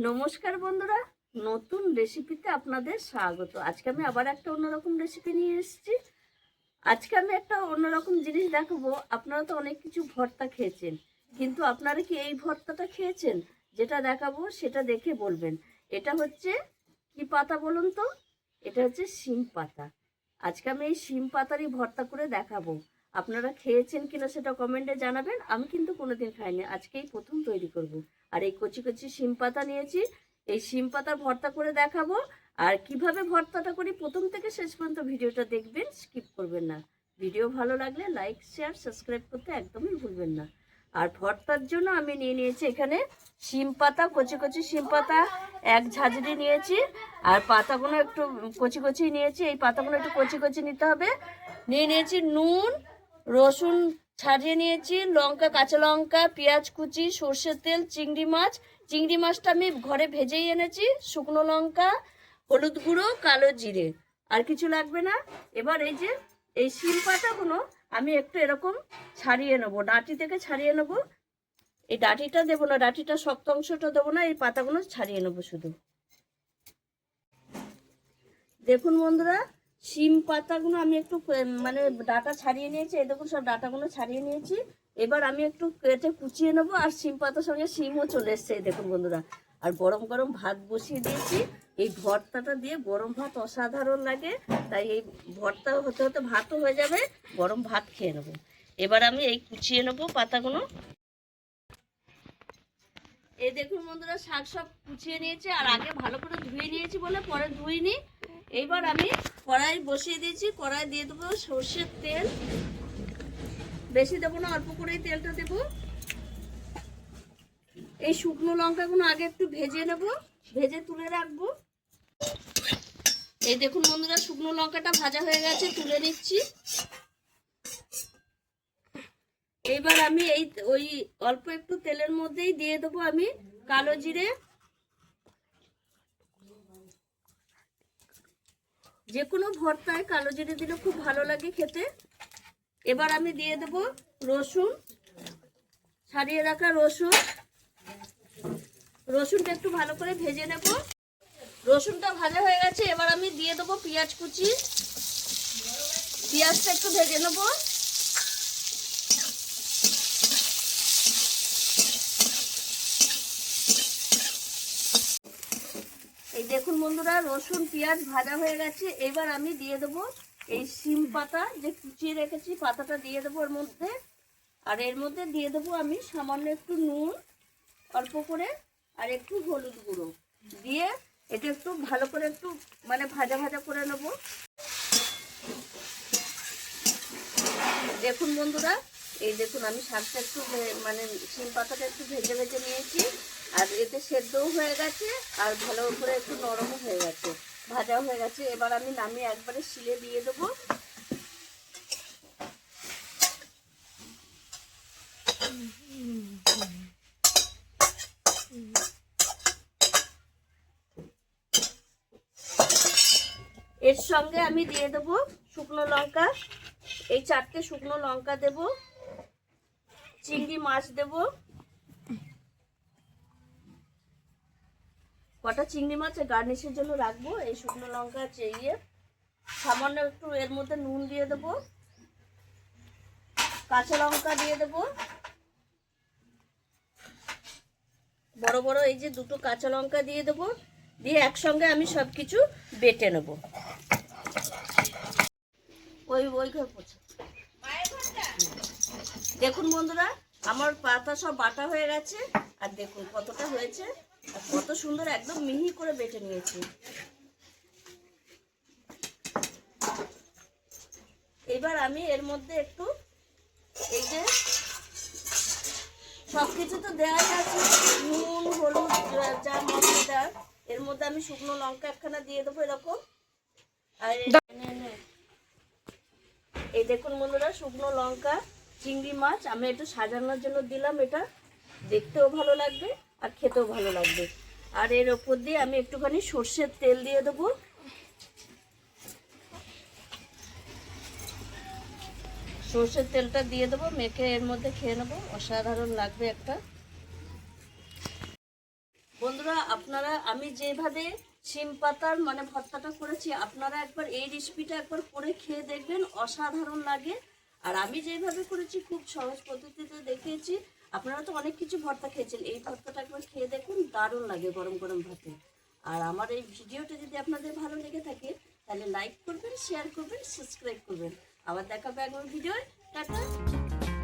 নমস্কার বন্ধুরা, নতুন রেসিপিতে আপনাদের স্বাগত। আজকে আমি আবার একটা অন্যরকম রেসিপি নিয়ে এসেছি। আজকে আমি একটা অন্যরকম জিনিস দেখাবো। আপনারা তো অনেক কিছু ভর্তা খেয়েছেন, কিন্তু আপনারা কি এই ভর্তাটা খেয়েছেন? যেটা দেখাবো সেটা দেখে বলবেন এটা হচ্ছে কি পাতা বলুন তো। এটা হচ্ছে শিম পাতা। আজকে আমি এই শিম পাতারই ভর্তা করে দেখাবো। আপনারা খেয়েছেন কিনা সেটা কমেন্টে জানাবেন। আমি কিন্তু কোনোদিন খাইনি, আজকেই প্রথম তৈরি করব। আর এই কচি কচি শিম পাতা নিয়েছি, এই শিম পাতার ভর্তা করে দেখাবো। আর কিভাবে ভর্তাটা করি প্রথম থেকে শেষ পর্যন্ত ভিডিওটা দেখবেন, স্কিপ করবেন না। ভিডিও ভালো লাগলে লাইক শেয়ার সাবস্ক্রাইব করতে একদমই ভুলবেন না। আর ভর্তার জন্য আমি নিয়ে নিয়েছি এখানে শিম পাতা, কচি কচি শিম পাতা এক ঝাঁঝরি নিয়েছি। আর পাতাগুলো একটু কচি কচি নিয়েছি, এই পাতাগুলো একটু কচি কচি নিতে হবে। নিয়ে নিয়েছি নুন, রসুন ছাড়িয়ে নিয়েছি, লঙ্কা, কাঁচা লঙ্কা, পেঁয়াজ কুচি, সর্ষের তেল, চিংড়ি মাছ। চিংড়ি মাছটা আমি ঘরে ভেজেই এনেছি, শুকনো লঙ্কা, হলুদ গুঁড়ো, কালো জিরে। আর কিছু লাগবে না। এবার এই যে এই শিম পাতাগুলো আমি একটু এরকম ছাড়িয়ে নেবো, ডাঁটি থেকে ছাড়িয়ে নেবো। এই ডাঁটিটা দেবো না, ডাঁটিটা শক্ত অংশটা দেবো না, এই পাতাগুলো ছাড়িয়ে নেবো শুধু। দেখুন বন্ধুরা, শিম পাতাগুলো আমি একটু মানে ডাটা ছাড়িয়ে নিয়েছি। এই দেখুন সব ডাটাগুলো ছাড়িয়ে নিয়েছি। এবার আমি একটু কেটে কুচিয়ে নেবো। আর শিম পাতার সঙ্গে শিমও চলে এসছে, এই দেখুন বন্ধুরা। আর গরম গরম ভাত বসিয়ে দিয়েছি। এই ভর্তাটা দিয়ে গরম ভাত অসাধারণ লাগে। তাই এই ভর্তা হতে হতে ভাতও হয়ে যাবে, গরম ভাত খেয়ে নেবো। এবার আমি এই কুচিয়ে নেবো পাতাগুলো। এই দেখুন বন্ধুরা, শাক সব কুচিয়ে নিয়েছি। আর আগে ভালো করে ধুয়ে নিয়েছি বলে পরে ধুইনি। এইবার আমি কড়াই বসিয়ে দিয়েছি, কড়াই দিয়ে দেবো সর্ষের তেল। বেশি দেবো না, অল্প করেই তেলটা দেবো। এই শুকনো লঙ্কাগুলো আগে একটু ভেজে নেব, ভেজে তুলে রাখবো। এই দেখুন বন্ধুরা, শুকনো লঙ্কাটা ভাজা হয়ে গেছে, তুলে নিচ্ছি। এইবার আমি ওই অল্প একটু তেলের মধ্যেই দিয়ে দেবো আমি কালো জিরে। যে কোনো ভর্তায় কালো জিরে দিলে খুব ভালো লাগে খেতে। এবার আমি দিয়ে দেবো রসুন, ছাড়িয়ে রাখা রসুন। রসুনটা একটু ভালো করে ভেজে নেব। রসুনটা ভাজা হয়ে গেছে, এবার আমি দিয়ে দেবো পেঁয়াজ কুচি। পেঁয়াজটা একটু ভেজে নেব। এই দেখুন বন্ধুরা, রসুন পেঁয়াজ ভাজা হয়ে গেছে। এবার আমি দিয়ে দেবো এই শিম পাতা যে কুচিয়ে রেখেছি, পাতাটা দিয়ে দেবো এর মধ্যে। আর এর মধ্যে দিয়ে দেবো আমি সামান্য একটু নুন, অল্প করে, আর একটু হলুদ গুঁড়ো দিয়ে এটা একটু ভালো করে একটু মানে ভাজা ভাজা করে নেব। দেখুন বন্ধুরা, এই দেখুন আমি শাকটা একটু মানে শিম পাতাটা একটু ভেজে ভেজে নিয়েছি। আর এতে সেদ্ধও হয়ে গেছে, আর ভালো করে একটু নরমও হয়ে গেছে, ভাজাও হয়ে গেছে। এবার আমি নামিয়ে একবারে শিলে দিয়ে দেবো। এর সঙ্গে আমি দিয়ে দেবো শুকনো লঙ্কা, এই 4টে শুকনো লঙ্কা দেব, চিংড়ি মাছ দেব, কটা চিংড়ি মাছ গার্নিশের জন্য রাখবো। এই শুকনো লঙ্কা চেয়ে সামান্য একটু এর মধ্যে নুন দিয়ে দেবো, কাঁচা লঙ্কা দিয়ে দেবো, বড় বড় এই যে দুটো কাঁচা লঙ্কা দিয়ে দেবো। দিয়ে একসঙ্গে আমি সব কিছু বেটে নেব। ওই ঘর পড়ছে। দেখুন বন্ধুরা, আমার পাতা সব বাটা হয়ে গেছে। আর দেখুন কতটা হয়েছে, আর কত সুন্দর একদম মিহি করে বেটে নিয়েছি। এবার আমি এর মধ্যে একটু এই যে সবকিছু তো দেওয়াই আছে, নুন হলুদ যা মশলা দেওয়ার, এর মধ্যে আমি শুকনো লঙ্কা একখানা দিয়ে দেবো এরকম। আর এই দেখুন বন্ধুরা, শুকনো লঙ্কা, চিংড়ি মাছ আমি একটু সাজানোর জন্য দিলাম। এটা দেখতেও ভালো লাগবে আর খেতেও ভালো লাগবে। আর এর ওপর দিয়ে আমি একটুখানি সর্ষের তেল দিয়ে দেবো। সর্ষের তেলটা দিয়ে দেবো, মেখে এর মধ্যে খেয়ে নেবো, অসাধারণ লাগবে একটা। বন্ধুরা আপনারা, আমি যেভাবে শিম পাতার মানে ভর্তাটা করেছি, আপনারা একবার এই রেসিপিটা একবার করে খেয়ে দেখবেন, অসাধারণ লাগে। আর আমি যেভাবে করেছি খুব সহজ পদ্ধতিতে দেখিয়েছি। আপনারা তো অনেক কিছু ভর্তা খেয়েছেন, এই ভর্তাটা একবার খেয়ে দেখুন, দারুণ লাগে গরম গরম ভাতে। আর আমার এই ভিডিওটা যদি আপনাদের ভালো লেগে থাকে তাহলে লাইক করবেন, শেয়ার করবেন, সাবস্ক্রাইব করবেন। আবার দেখাবে একবার ভিডিও। টাটা।